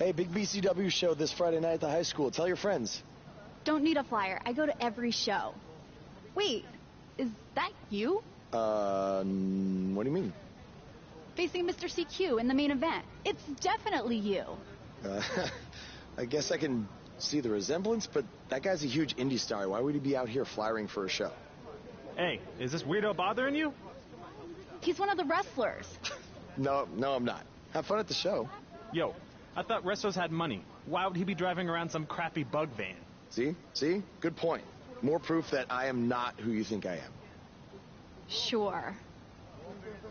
Hey, big BCW show this Friday night at the high school. Tell your friends. Don't need a flyer. I go to every show. Wait, is that you? What do you mean? Facing Mr. CQ in the main event. It's definitely you. I guess I can see the resemblance, but that guy's a huge indie star. Why would he be out here flyering for a show? Hey, is this weirdo bothering you? He's one of the wrestlers. No, I'm not. Have fun at the show. Yo, I thought wrestlers had money. Why would he be driving around some crappy bug van? See? Good point. More proof that I am not who you think I am. Sure.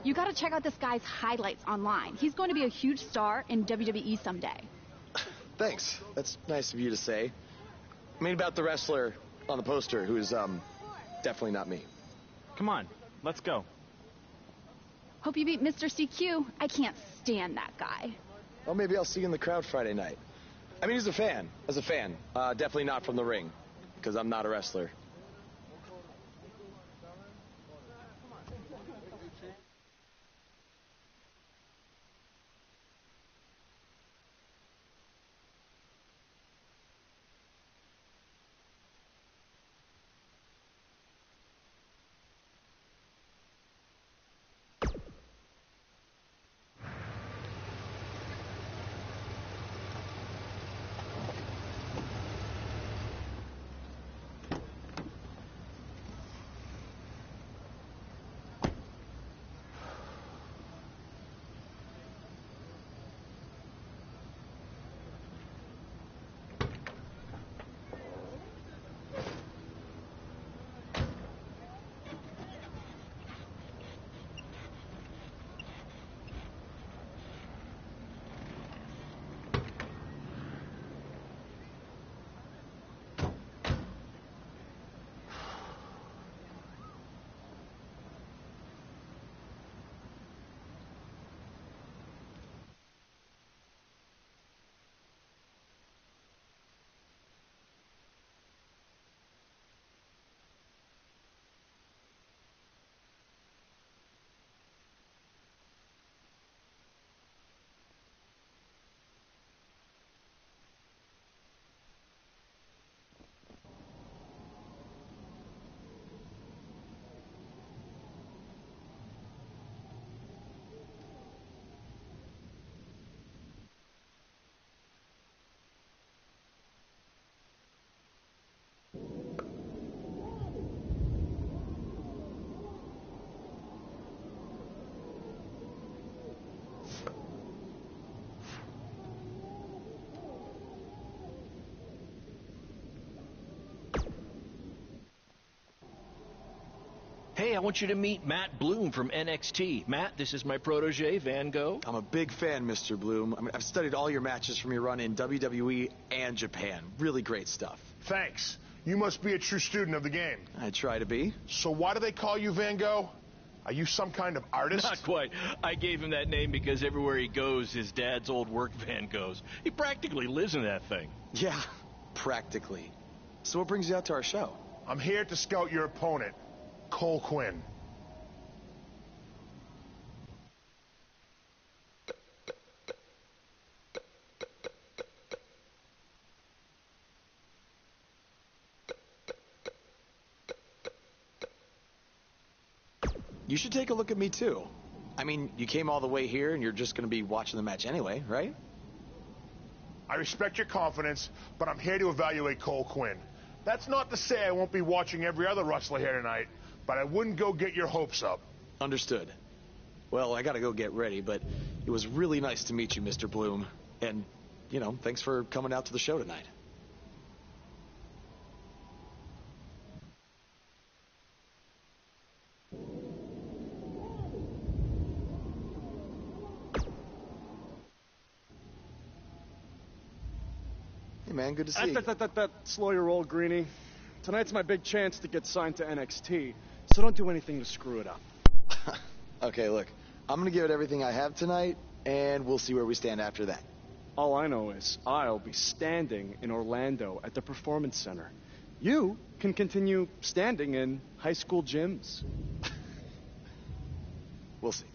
You gotta check out this guy's highlights online. He's going to be a huge star in WWE someday. Thanks. That's nice of you to say. I mean about the wrestler on the poster who is, definitely not me. Come on, let's go. Hope you beat Mr. CQ. I can't stand that guy. Well, maybe I'll see you in the crowd Friday night. I mean, as a fan. Definitely not from the ring, because I'm not a wrestler. Hey, I want you to meet Matt Bloom from NXT. Matt, this is my protege, Van Gogh. I'm a big fan, Mr. Bloom. I mean, I've studied all your matches from your run in WWE and Japan. Really great stuff. Thanks. You must be a true student of the game. I try to be. So why do they call you Van Gogh? Are you some kind of artist? Not quite. I gave him that name because everywhere he goes, his dad's old work van goes. He practically lives in that thing. Yeah, practically. So what brings you out to our show? I'm here to scout your opponent, Cole Quinn. You should take a look at me, too. I mean, you came all the way here, and you're just going to be watching the match anyway, right? I respect your confidence, but I'm here to evaluate Cole Quinn. That's not to say I won't be watching every other wrestler here tonight, but I wouldn't go get your hopes up. Understood. Well, I got to go get ready, but it was really nice to meet you, Mr. Bloom. And, you know, thanks for coming out to the show tonight. Hey, man, good to see you. Slow your roll, Greenie. Tonight's my big chance to get signed to NXT, so don't do anything to screw it up. Okay, look, I'm going to give it everything I have tonight, and we'll see where we stand after that. All I know is I'll be standing in Orlando at the Performance Center. You can continue standing in high school gyms. We'll see.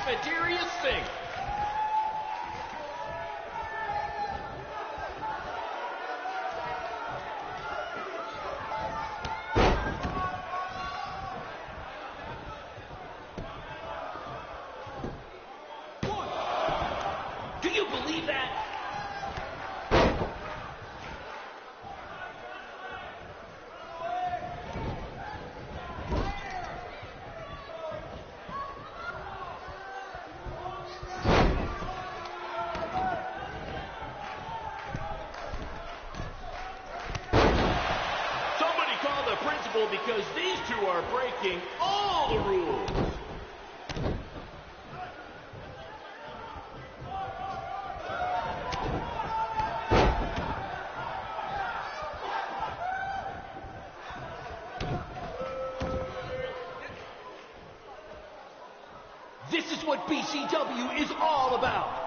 cafeteria sink. Do you believe that? Somebody call the principal because these two are breaking all the rules. This is what BCW is all about.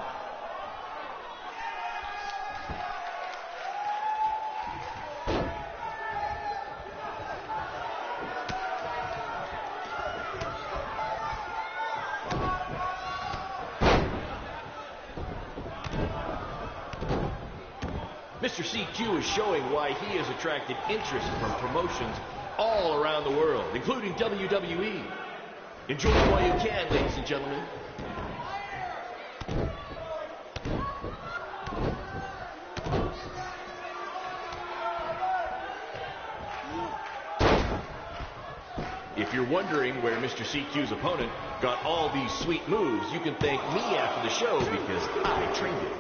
Mr. CQ is showing why he has attracted interest from promotions all around the world, including WWE. Enjoy it while you can, ladies and gentlemen. If you're wondering where Mr. CQ's opponent got all these sweet moves, you can thank me after the show because I trained him.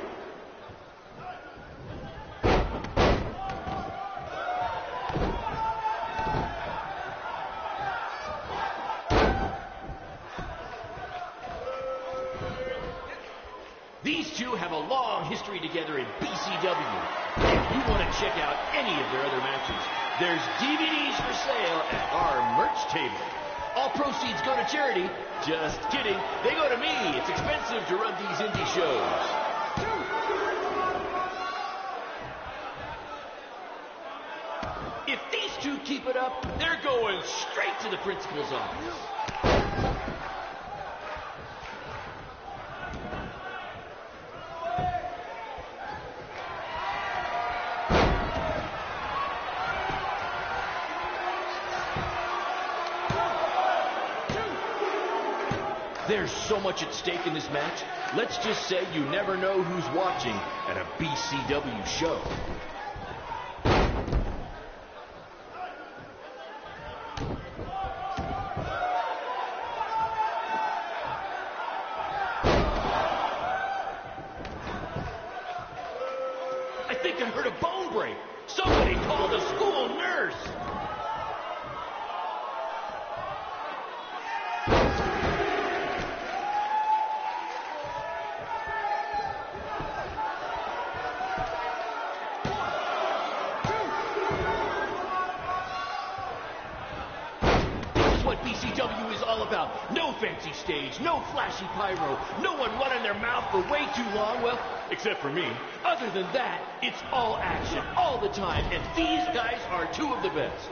These two have a long history together in BCW. If you want to check out any of their other matches, there's DVDs for sale at our merch table. All proceeds go to charity. Just kidding. They go to me. It's expensive to run these indie shows. If these two keep it up, they're going straight to the principal's office. There's so much at stake in this match. Let's just say you never know who's watching at a BCW show. I think I heard a bone break. Somebody call the school nurse. BCW is all about. No fancy stage, no flashy pyro, no one running their mouth for way too long, well, except for me. Other than that, it's all action, all the time, and these guys are two of the best.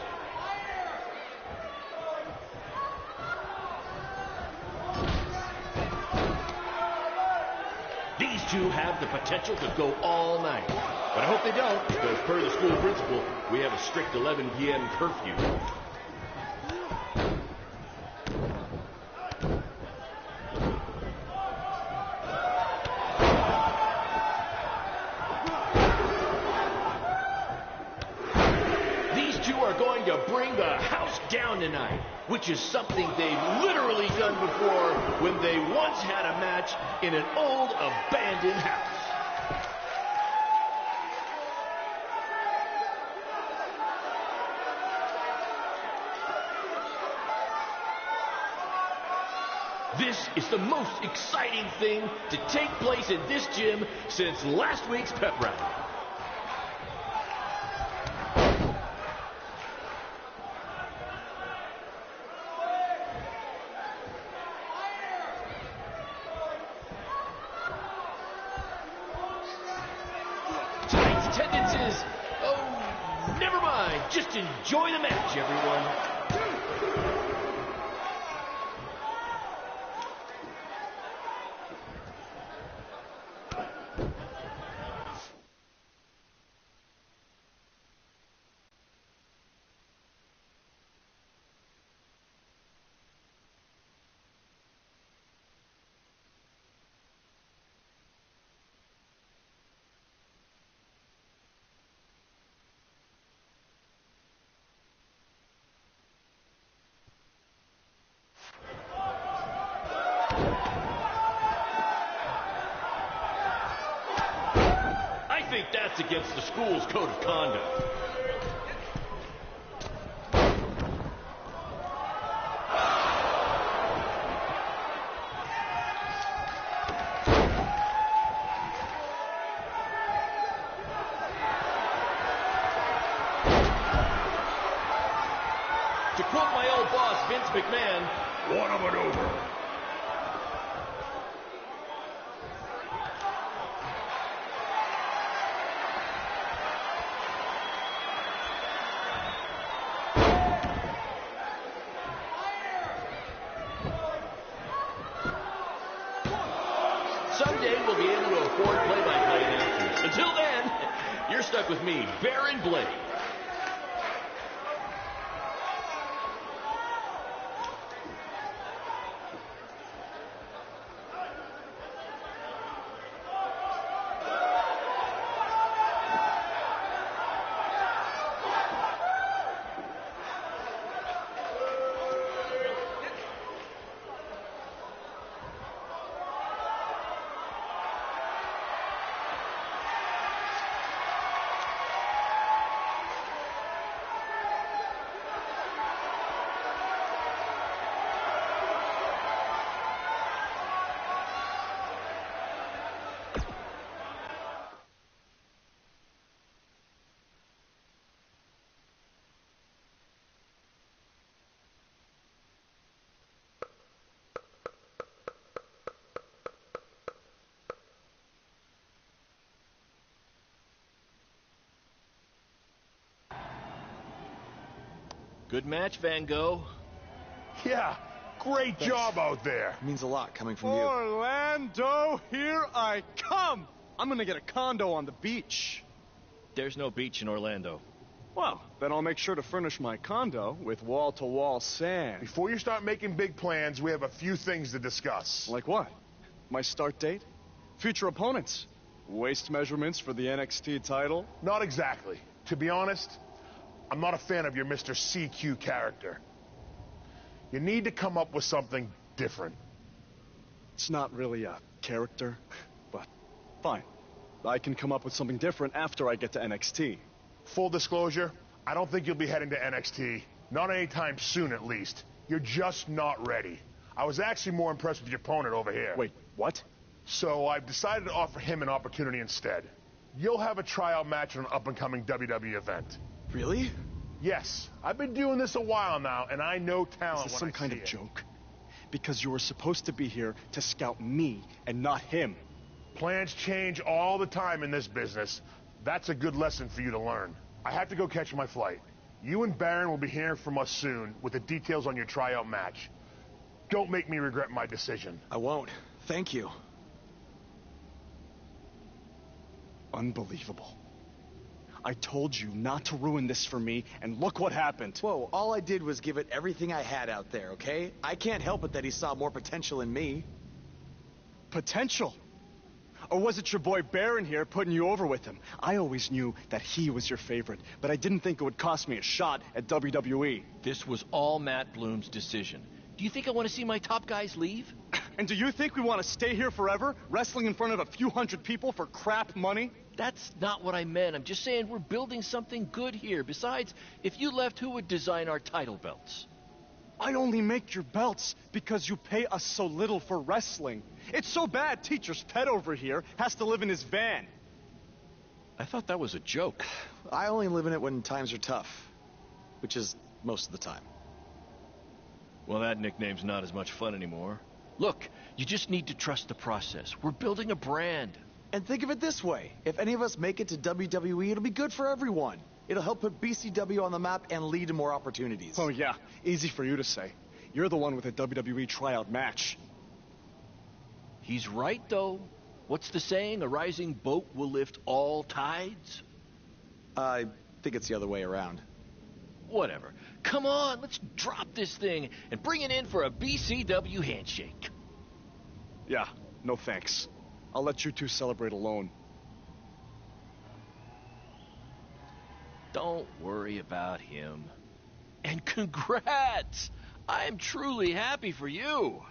These two have the potential to go all night. But I hope they don't, because per the school principal, we have a strict 11 p.m. curfew. Going to bring the house down tonight, which is something they've literally done before when they once had a match in an old abandoned house. This is the most exciting thing to take place in this gym since last week's pep rally. Tonight's attendance is, oh, never mind. Just enjoy the match, everyone. think that's against the school's code of conduct. To quote my old boss, Vince McMahon, one of it over. Someday we'll be able to afford play-by-play announcers. Until then, you're stuck with me, Baron Blade. Good match, Van Gogh. Yeah, great job out there. It means a lot coming from you. Orlando, here I come! I'm gonna get a condo on the beach. There's no beach in Orlando. Well, then I'll make sure to furnish my condo with wall-to-wall sand. Before you start making big plans, we have a few things to discuss. Like what? My start date? Future opponents? Waist measurements for the NXT title? Not exactly. To be honest, I'm not a fan of your Mr. CQ character. You need to come up with something different. It's not really a character, but fine. I can come up with something different after I get to NXT. Full disclosure, I don't think you'll be heading to NXT. Not anytime soon, at least. You're just not ready. I was actually more impressed with your opponent over here. Wait, what? So I've decided to offer him an opportunity instead. You'll have a tryout match on an up-and-coming WWE event. Really? Yes, I've been doing this a while now, and I know talent Is this when some I kind see of it. joke? Because you were supposed to be here to scout me and not him. Plans change all the time in this business. That's a good lesson for you to learn. I have to go catch my flight. You and Baron will be hearing from us soon with the details on your tryout match. Don't make me regret my decision. I won't. Thank you. Unbelievable. I told you not to ruin this for me, and look what happened. Whoa, all I did was give it everything I had out there, okay? I can't help it that he saw more potential in me. Potential? Or was it your boy Baron here putting you over with him? I always knew that he was your favorite, but I didn't think it would cost me a shot at WWE. This was all Matt Bloom's decision. Do you think I want to see my top guys leave? And do you think we want to stay here forever, wrestling in front of a few hundred people for crap money? That's not what I meant. I'm just saying we're building something good here. Besides, if you left, who would design our title belts? I only make your belts because you pay us so little for wrestling. It's so bad Teacher's pet over here has to live in his van. I thought that was a joke. I only live in it when times are tough, which is most of the time. Well, that nickname's not as much fun anymore. Look, you just need to trust the process. We're building a brand. And think of it this way. If any of us make it to WWE, it'll be good for everyone. It'll help put BCW on the map and lead to more opportunities. Oh yeah, easy for you to say. You're the one with a WWE tryout match. He's right, though. What's the saying? A rising boat will lift all tides? I think it's the other way around. Whatever. Come on, let's drop this thing and bring it in for a BCW handshake. Yeah, no thanks. I'll let you two celebrate alone. Don't worry about him. And congrats! I'm truly happy for you.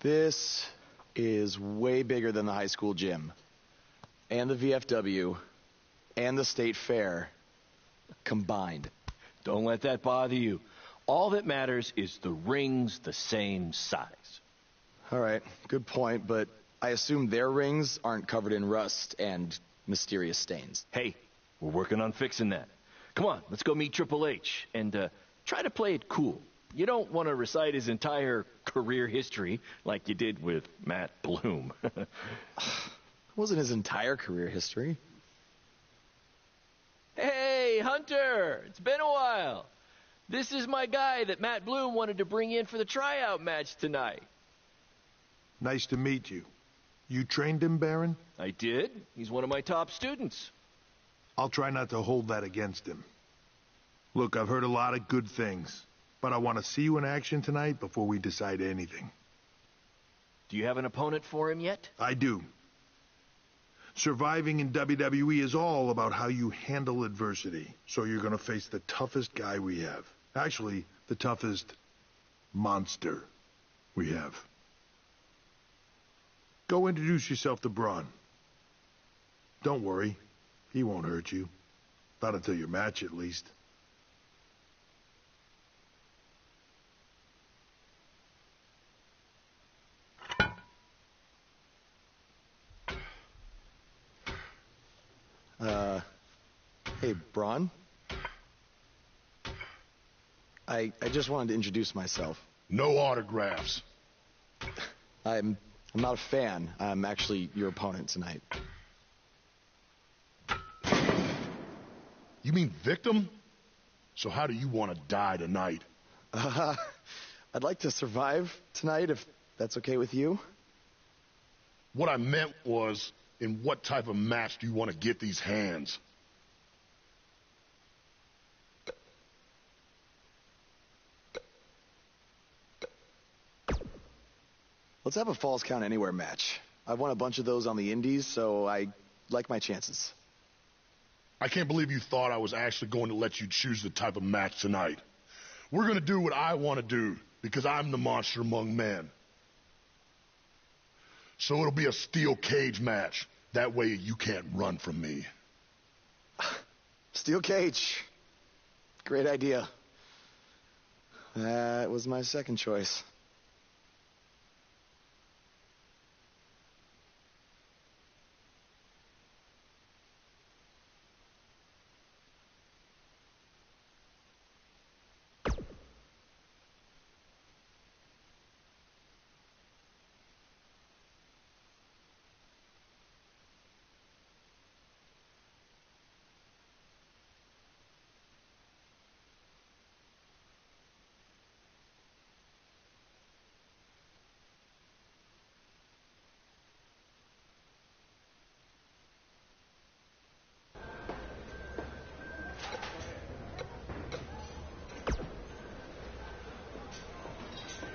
This is way bigger than the high school gym, and the VFW, and the state fair combined. Don't let that bother you. All that matters is the ring's the same size. All right, good point, but I assume their rings aren't covered in rust and mysterious stains. Hey, we're working on fixing that. Come on, let's go meet Triple H, and try to play it cool. You don't want to recite his entire career history like you did with Matt Bloom. It wasn't his entire career history. Hey, Hunter! It's been a while. This is my guy that Matt Bloom wanted to bring in for the tryout match tonight. Nice to meet you. You trained him, Baron? I did. He's one of my top students. I'll try not to hold that against him. Look, I've heard a lot of good things, but I want to see you in action tonight before we decide anything. Do you have an opponent for him yet? I do. Surviving in WWE is all about how you handle adversity. So you're going to face the toughest guy we have. Actually, the toughest monster we have. Go introduce yourself to Braun. Don't worry. He won't hurt you. Not until your match, at least. Hey, Braun? I just wanted to introduce myself. No autographs. I'm not a fan. I'm actually your opponent tonight. You mean victim? So how do you want to die tonight? I'd like to survive tonight, if that's okay with you. What I meant was, in what type of match do you want to get these hands? Let's have a Falls Count Anywhere match. I've won a bunch of those on the indies, so I like my chances. I can't believe you thought I was actually going to let you choose the type of match tonight. We're going to do what I want to do, because I'm the monster among men. So it'll be a steel cage match. That way you can't run from me. Steel cage. Great idea. That was my second choice.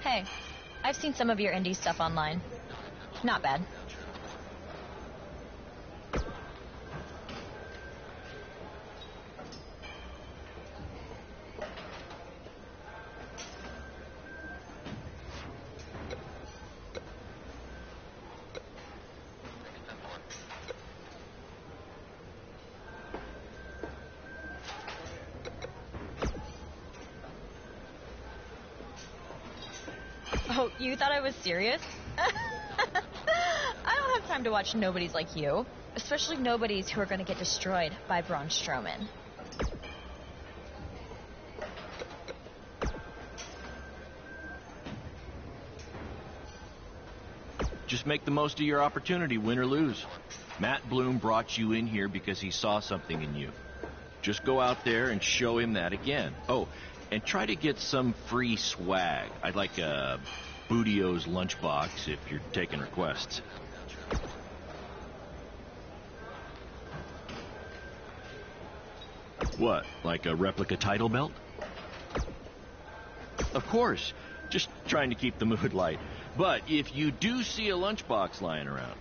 Hey, I've seen some of your indie stuff online. Not bad. Oh, you thought I was serious? I don't have time to watch nobodies like you. Especially nobodies who are going to get destroyed by Braun Strowman. Just make the most of your opportunity, win or lose. Matt Bloom brought you in here because he saw something in you. Just go out there and show him that again. Oh, and try to get some free swag. I'd like a Bootio's lunchbox if you're taking requests. What, like a replica title belt? Of course, just trying to keep the mood light. But if you do see a lunchbox lying around,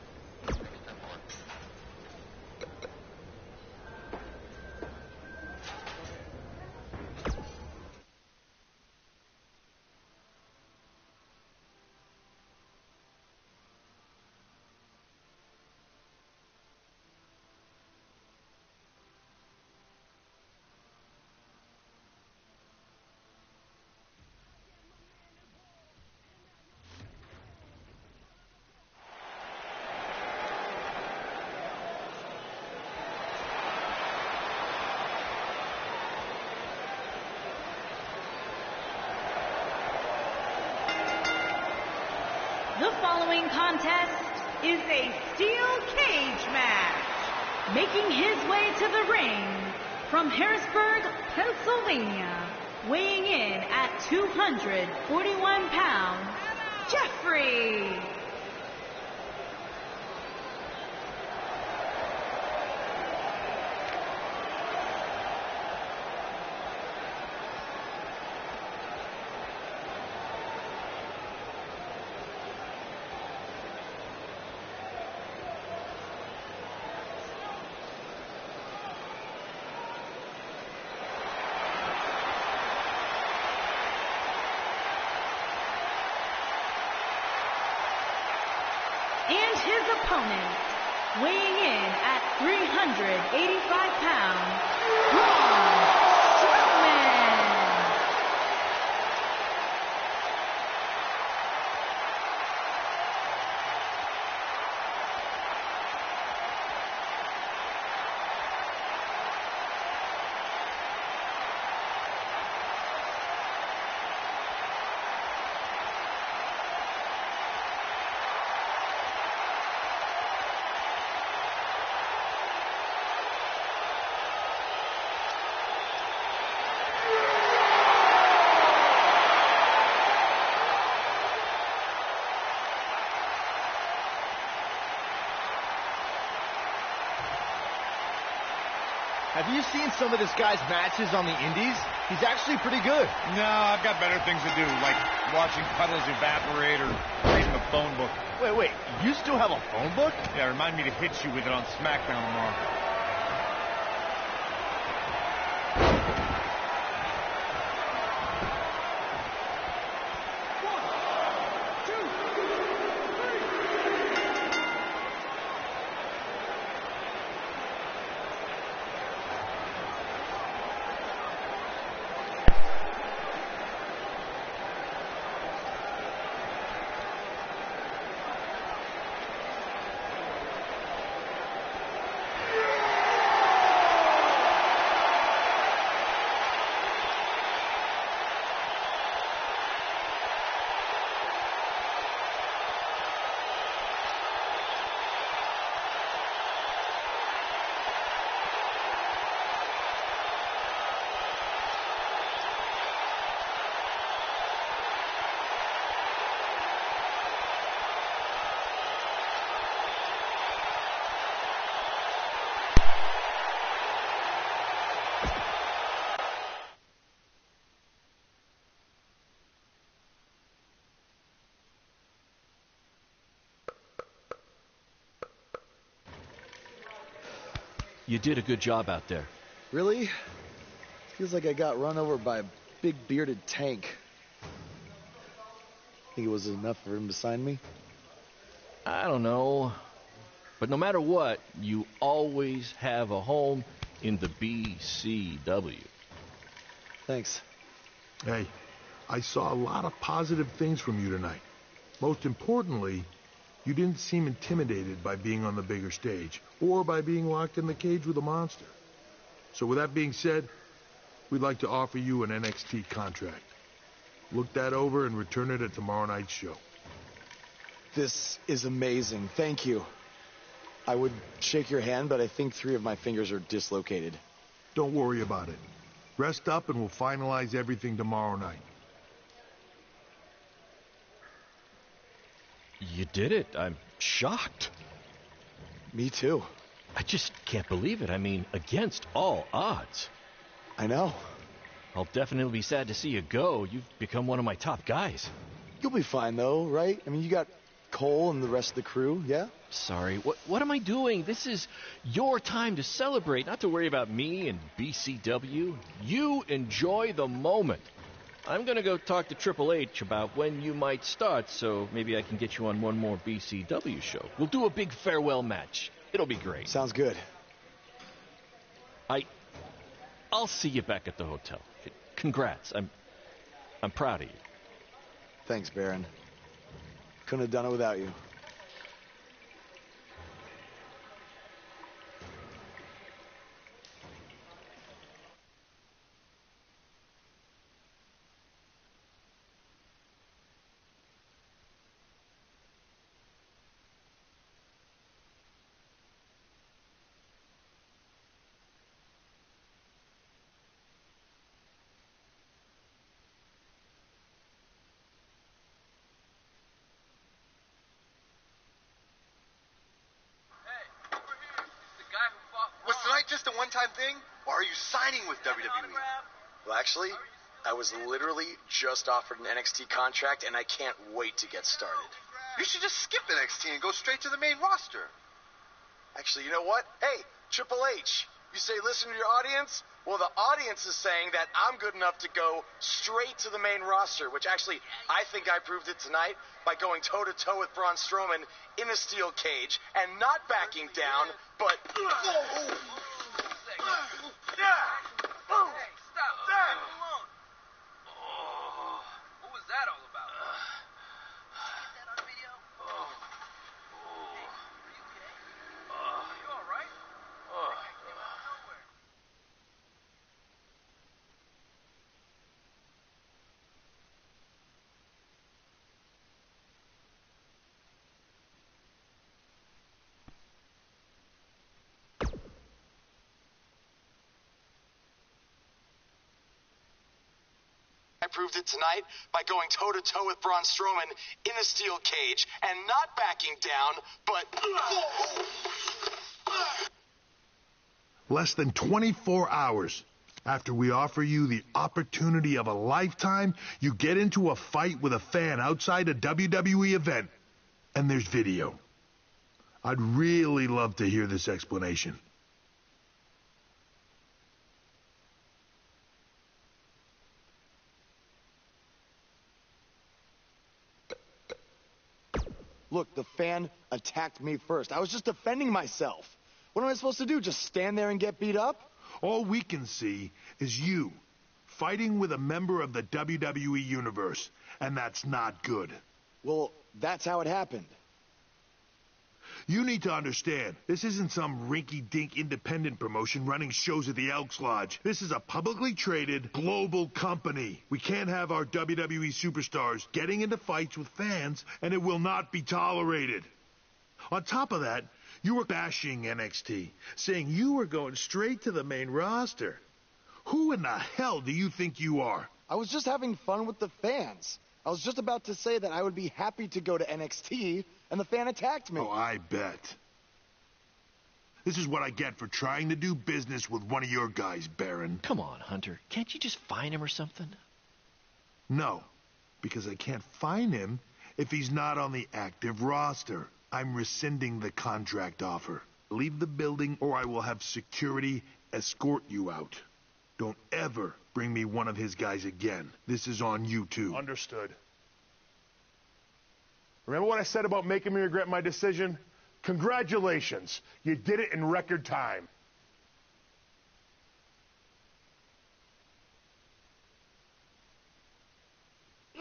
The following contest is a steel cage match. Making his way to the ring from Harrisburg, Pennsylvania, weighing in at 241 pounds, Jeffrey. And his opponent, weighing in at 385 pounds, Braun Strowman. Have you seen some of this guy's matches on the indies? He's actually pretty good. No, I've got better things to do, like watching puddles evaporate or reading the phone book. Wait, you still have a phone book? Yeah, remind me to hit you with it on SmackDown tomorrow. You did a good job out there. Really? Feels like I got run over by a big bearded tank. Think it was enough for him to sign me? I don't know. But no matter what, you always have a home in the BCW. Thanks. Hey, I saw a lot of positive things from you tonight. Most importantly, you didn't seem intimidated by being on the bigger stage or by being locked in the cage with a monster. So with that being said, we'd like to offer you an NXT contract. Look that over and return it at tomorrow night's show. This is amazing. Thank you. I would shake your hand, but I think 3 of my fingers are dislocated. Don't worry about it. Rest up and we'll finalize everything tomorrow night. You did it. I'm shocked. Me too. I just can't believe it. I mean, against all odds. I know. I'll definitely be sad to see you go. You've become one of my top guys. You'll be fine, though, right? I mean, you got Cole and the rest of the crew, yeah? Sorry. What am I doing? This is your time to celebrate, not to worry about me and BCW. You enjoy the moment. I'm going to go talk to Triple H about when you might start, so maybe I can get you on one more BCW show. We'll do a big farewell match. It'll be great. Sounds good. I'll see you back at the hotel. Congrats. I'm proud of you. Thanks, Baron. Couldn't have done it without you. lifetime thing, or are you signing with WWE? Well, actually, I was literally just offered an NXT contract, and I can't wait to get started. You should just skip NXT and go straight to the main roster. Actually, you know what? Hey, Triple H, you say listen to your audience? Well, the audience is saying that I'm good enough to go straight to the main roster, which actually, I think I proved it tonight by going toe-to-toe with Braun Strowman in a steel cage and not backing down, but... What was that all about? I proved it tonight by going toe-to-toe with Braun Strowman in a steel cage and not backing down, but... Less than 24 hours after we offer you the opportunity of a lifetime, you get into a fight with a fan outside a WWE event, and there's video. I'd really love to hear this explanation. Look, the fan attacked me first. I was just defending myself. What am I supposed to do, just stand there and get beat up? All we can see is you fighting with a member of the WWE Universe, and that's not good. Well, that's how it happened. You need to understand, this isn't some rinky-dink independent promotion running shows at the Elks Lodge. This is a publicly traded global company. We can't have our WWE superstars getting into fights with fans, and it will not be tolerated. On top of that, you were bashing NXT, saying you were going straight to the main roster. Who in the hell do you think you are? I was just having fun with the fans. I was just about to say that I would be happy to go to NXT, and the fan attacked me. Oh, I bet. This is what I get for trying to do business with one of your guys, Baron. Come on, Hunter. Can't you just fine him or something? No, because I can't fine him if he's not on the active roster. I'm rescinding the contract offer. Leave the building or I will have security escort you out. Don't ever bring me one of his guys again. This is on you too. Understood. Remember what I said about making me regret my decision? Congratulations. You did it in record time.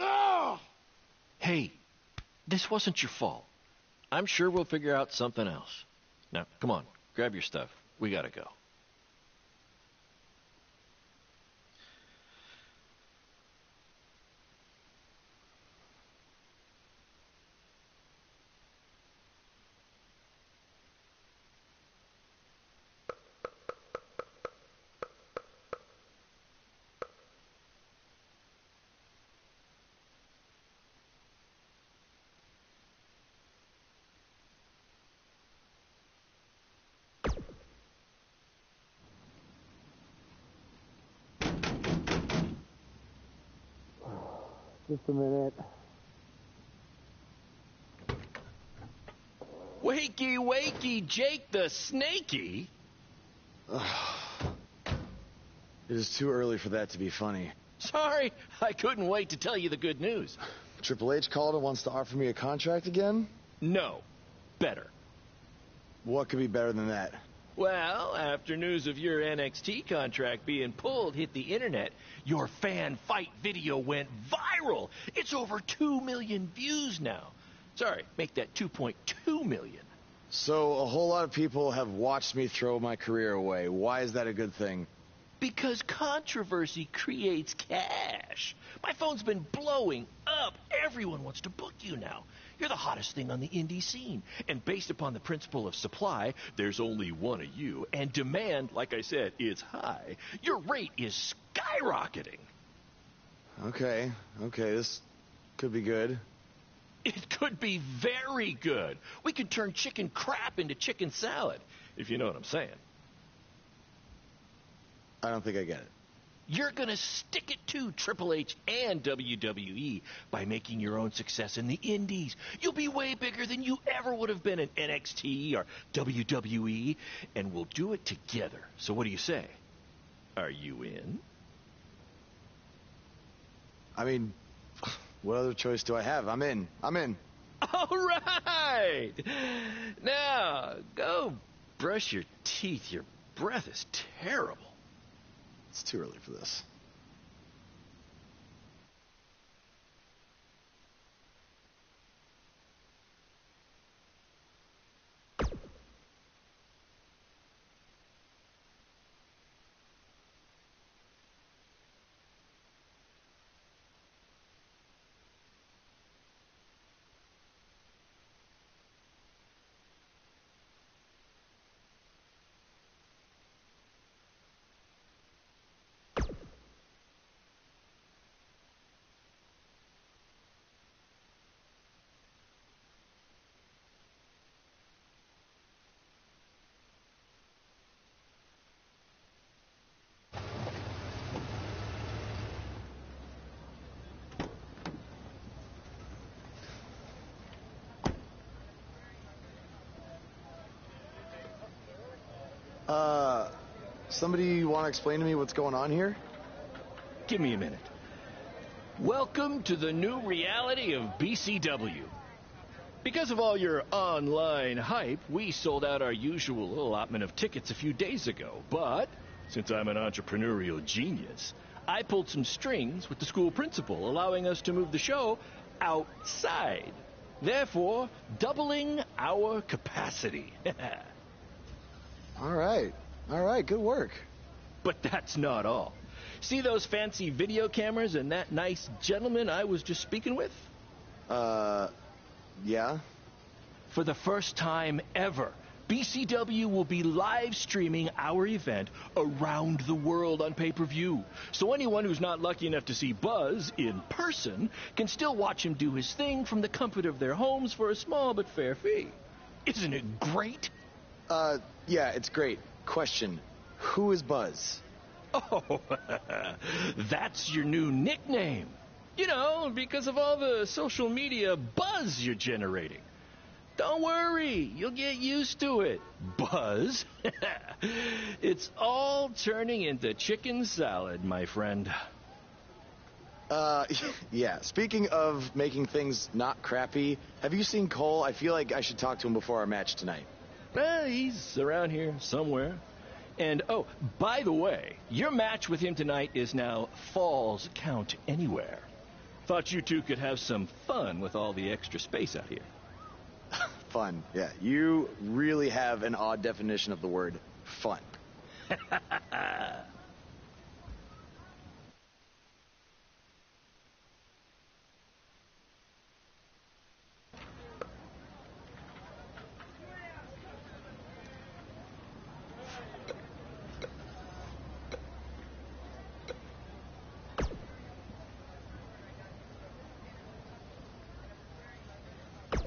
Oh! Hey, this wasn't your fault. I'm sure we'll figure out something else. Now, come on, grab your stuff. We gotta go. Just a minute. Wakey, wakey, Jake the Snakey. It is too early for that to be funny. Sorry, I couldn't wait to tell you the good news. Triple H called and wants to offer me a contract again? No, better. What could be better than that? Well, after news of your NXT contract being pulled hit the internet, your fan fight video went viral. It's over 2 million views now. Sorry, make that 2.2 million. So a whole lot of people have watched me throw my career away. Why is that a good thing? Because controversy creates cash. My phone's been blowing up. Everyone wants to book you now. You're the hottest thing on the indie scene. And based upon the principle of supply, there's only one of you. And demand, like I said, is high. Your rate is skyrocketing. Okay, this could be good. It could be very good. We could turn chicken crap into chicken salad, if you know what I'm saying. I don't think I get it. You're going to stick it to Triple H and WWE by making your own success in the indies. You'll be way bigger than you ever would have been in NXT or WWE, and we'll do it together. So what do you say? Are you in? I mean, what other choice do I have? I'm in. All right. Now, go brush your teeth. Your breath is terrible. It's too early for this. Somebody want to explain to me what's going on here? Give me a minute. Welcome to the new reality of BCW. Because of all your online hype, we sold out our usual allotment of tickets a few days ago. But, since I'm an entrepreneurial genius, I pulled some strings with the school principal, allowing us to move the show outside. Therefore, doubling our capacity. All right, good work. But that's not all. See those fancy video cameras and that nice gentleman I was just speaking with? Yeah? For the first time ever, BCW will be live streaming our event around the world on pay-per-view. So anyone who's not lucky enough to see Buzz in person can still watch him do his thing from the comfort of their homes for a small but fair fee. Isn't it great? Yeah, it's great. Question, who is Buzz? Oh, that's your new nickname. You know, because of all the social media buzz you're generating. Don't worry, you'll get used to it. Buzz? It's all turning into chicken salad, my friend. Yeah, speaking of making things not crappy, have you seen Cole? I feel like I should talk to him before our match tonight. He's around here somewhere. And, oh, by the way, your match with him tonight is now Falls Count Anywhere. Thought you two could have some fun with all the extra space out here. Fun, yeah. You really have an odd definition of the word fun.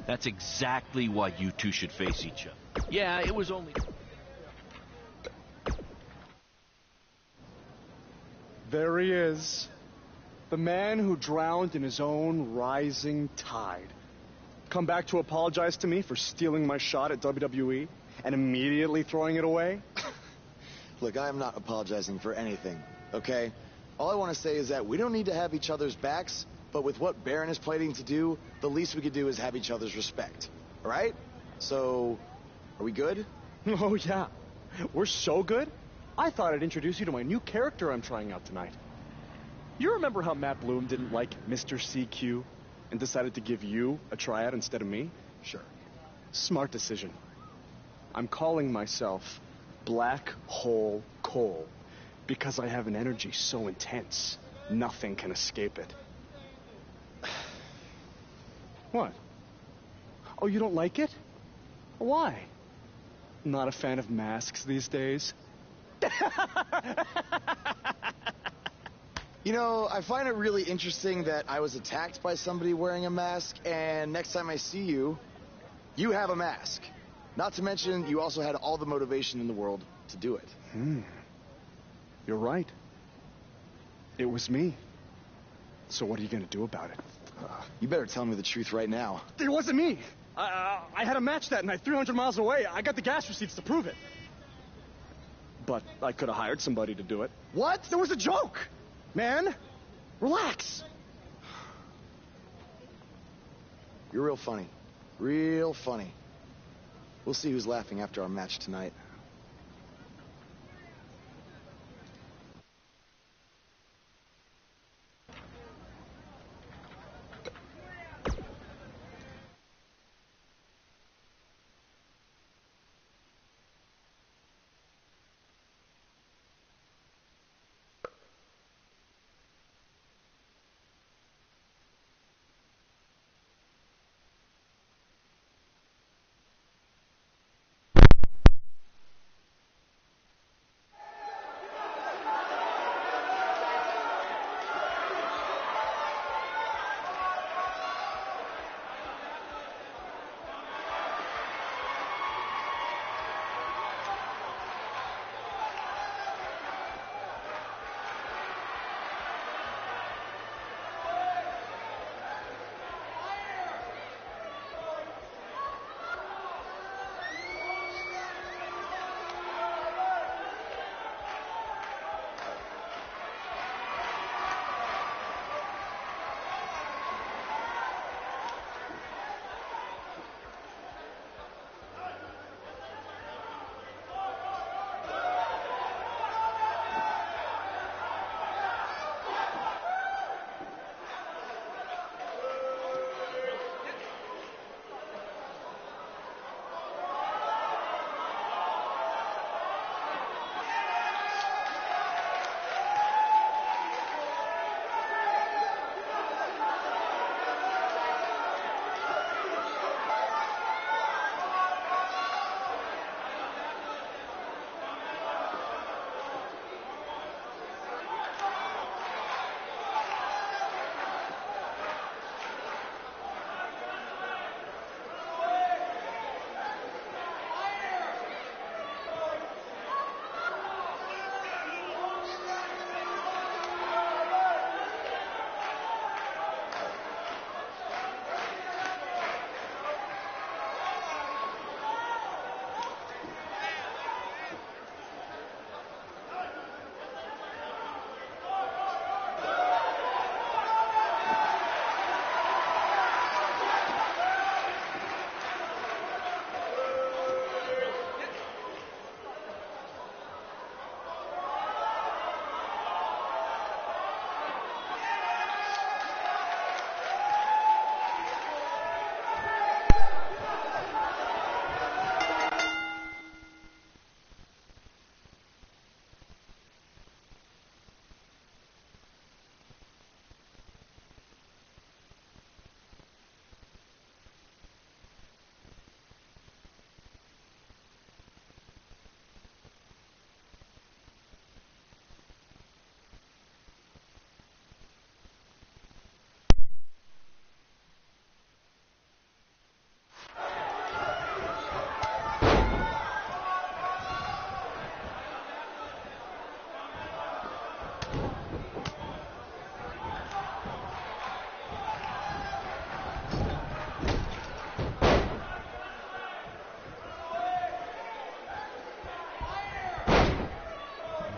That's exactly why you two should face each other. Yeah, it was only... There he is. The man who drowned in his own rising tide. Come back to apologize to me for stealing my shot at WWE and immediately throwing it away? Look, I am not apologizing for anything, okay? All I want to say is that we don't need to have each other's backs, but with what Baron is planning to do, the least we could do is have each other's respect. All right? So, are we good? Oh, yeah. We're so good. I thought I'd introduce you to my new character I'm trying out tonight. You remember how Matt Bloom didn't like Mr. CQ and decided to give you a tryout instead of me? Sure. Smart decision. I'm calling myself Black Hole Cole because I have an energy so intense, nothing can escape it. What? Oh, you don't like it? Why? Not a fan of masks these days? You know, I find it really interesting that I was attacked by somebody wearing a mask, and next time I see you, you have a mask. Not to mention, you also had all the motivation in the world to do it. You're right. It was me. So what are you going to do about it? You better tell me the truth right now. It wasn't me. I had a match that night 300 miles away. I got the gas receipts to prove it. But I could have hired somebody to do it. What? There was a joke. Man, relax. You're real funny. Real funny. We'll see who's laughing after our match tonight.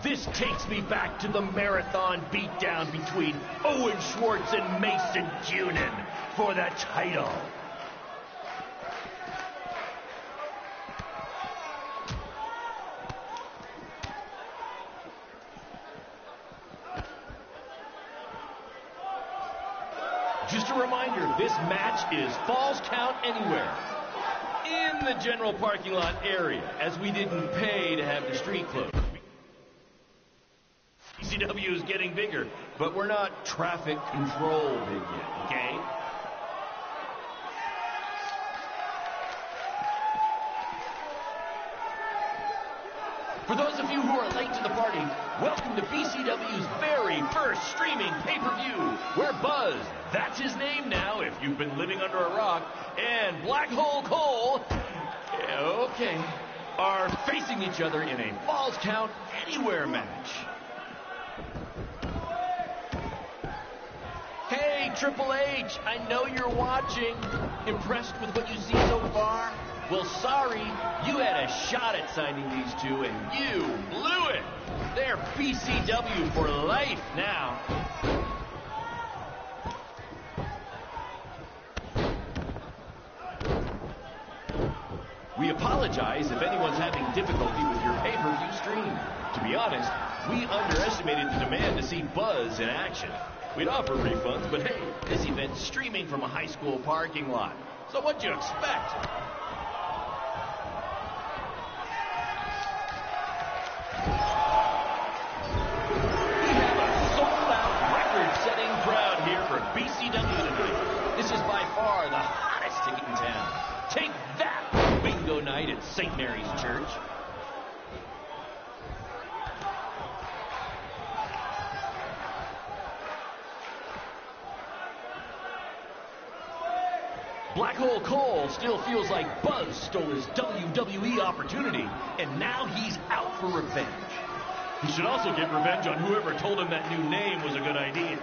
This takes me back to the marathon beatdown between Owen Schwartz and Mason Junin for the title. Just a reminder, this match is Falls Count Anywhere in the general parking lot area, as we didn't pay to have the street closed. ECW is getting bigger, but we're not traffic control big yet, okay? For those of you who are late to the party, welcome to BCW's very first streaming pay-per-view, where Buzz, that's his name now if you've been living under a rock, and Black Hole Cole, okay, are facing each other in a Falls Count Anywhere match. Hey, Triple H, I know you're watching. Impressed with what you see so far? Well, sorry, you had a shot at signing these two, and you blew it. They're BCW for life now. We apologize if anyone's having difficulty with your pay-per-view stream. To be honest, we underestimated the demand to see Buzz in action. We'd offer refunds, but hey, this event's streaming from a high school parking lot. So what'd you expect? We have a sold-out, record-setting crowd here for BCW tonight. This is by far the hottest ticket in town. Take that, bingo night at St. Mary's Church. Black Hole Cole still feels like Buzz stole his WWE opportunity, and now he's out for revenge. He should also get revenge on whoever told him that new name was a good idea.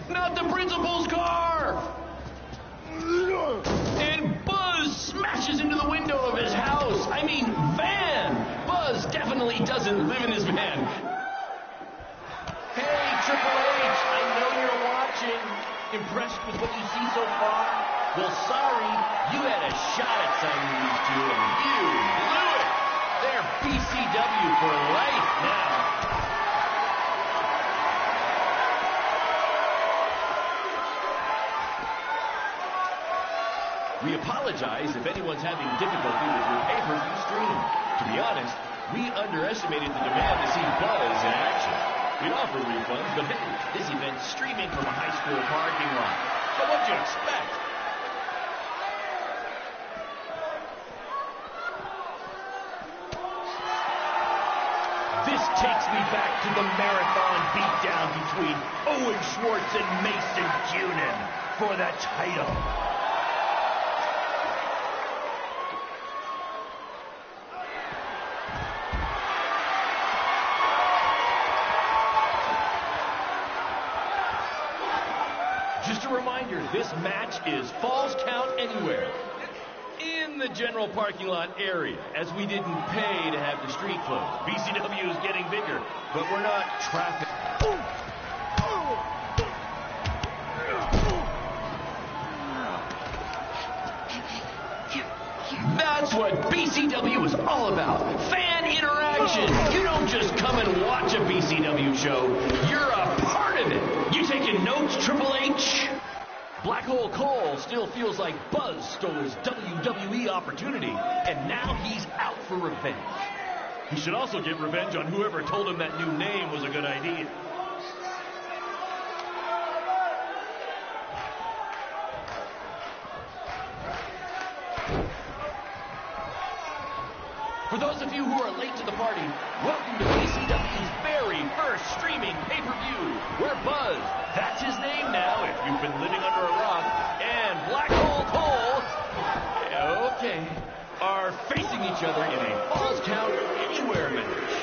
Not the principal's car! And Buzz smashes into the window of his house. I mean, van! Buzz definitely doesn't live in his van. Hey, Triple H, I know you're watching. Impressed with what you see so far? Well, sorry, you had a shot at signing these two, and you blew it. They're BCW for life now. We apologize if anyone's having difficulty with your pay-per-view stream. To be honest, we underestimated the demand to see Buzz in action. We'd offer refunds, but hey, this event's streaming from a high school parking lot. So what'd you expect? This takes me back to the marathon beatdown between Owen Schwartz and Mason Cunin for the title. Just a reminder, this match is Falls Count Anywhere in the general parking lot area, as we didn't pay to have the street closed. BCW is getting bigger, but we're not traffic. That's what BCW is all about. Fan interaction. You don't just come and watch a BCW show. You're a part of it. You taking notes, Triple H? Black Hole Cole still feels like Buzz stole his WWE opportunity, and now he's out for revenge. He should also get revenge on whoever told him that new name was a good idea. For those of you who are late to the party, welcome to BCW's very first streaming pay-per-view, where Buzz, that's his name now if you've been living under a rock, and Black Hole Cole, okay, are facing each other in a Falls Count Anywhere match.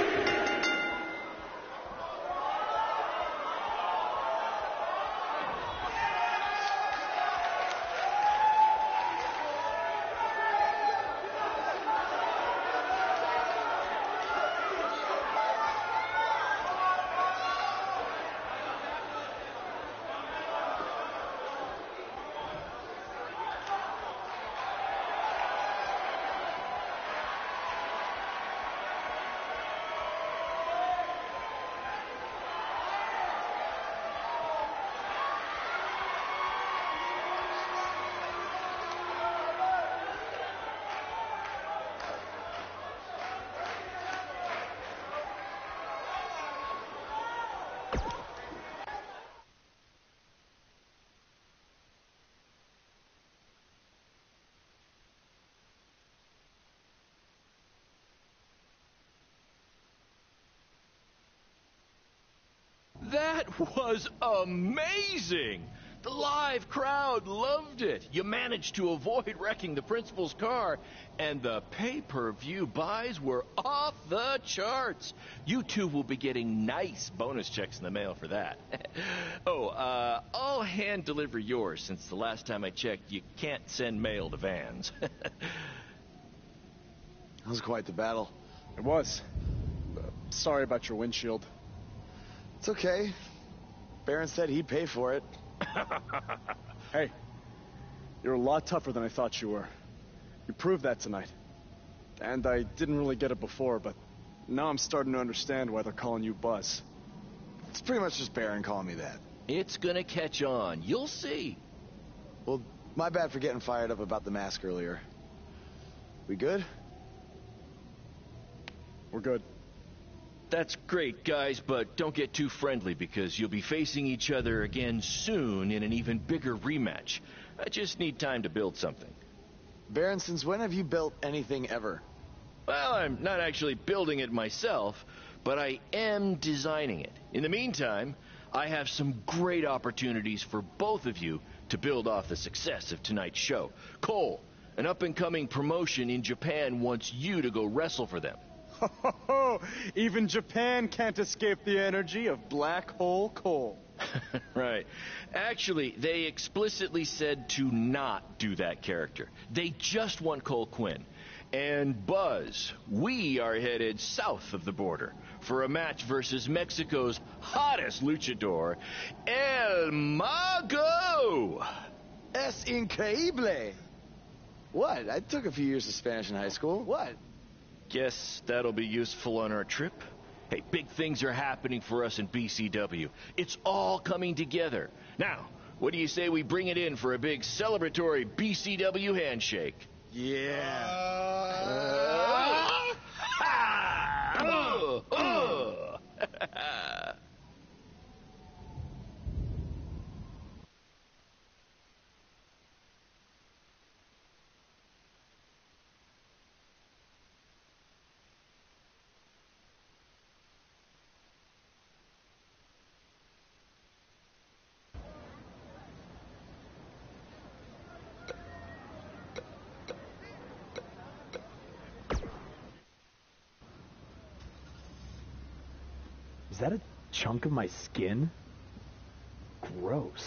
That was amazing! The live crowd loved it. You managed to avoid wrecking the principal's car, and the pay-per-view buys were off the charts. You two will be getting nice bonus checks in the mail for that. I'll hand deliver yours, since the last time I checked, you can't send mail to vans. That was quite the battle. It was. Sorry about your windshield. It's okay. Baron said he'd pay for it. Hey, you're a lot tougher than I thought you were. You proved that tonight. And I didn't really get it before, but now I'm starting to understand why they're calling you Buzz. It's pretty much just Baron calling me that. It's gonna catch on. You'll see. Well, my bad for getting fired up about the mask earlier. We good? We're good. That's great, guys, but don't get too friendly because you'll be facing each other again soon in an even bigger rematch. I just need time to build something. Baron, since when have you built anything ever? Well, I'm not actually building it myself, but I am designing it. In the meantime, I have some great opportunities for both of you to build off the success of tonight's show. Cole, an up-and-coming promotion in Japan wants you to go wrestle for them. Even Japan can't escape the energy of Black Hole Cole. Right. Actually, they explicitly said to not do that character. They just want Cole Quinn. And Buzz, we are headed south of the border for a match versus Mexico's hottest luchador, El Mago! Es increíble! What? I took a few years of Spanish in high school. What? Guess that'll be useful on our trip. Hey, big things are happening for us in BCW. It's all coming together. Now, what do you say we bring it in for a big celebratory BCW handshake? Is that a chunk of my skin? Gross.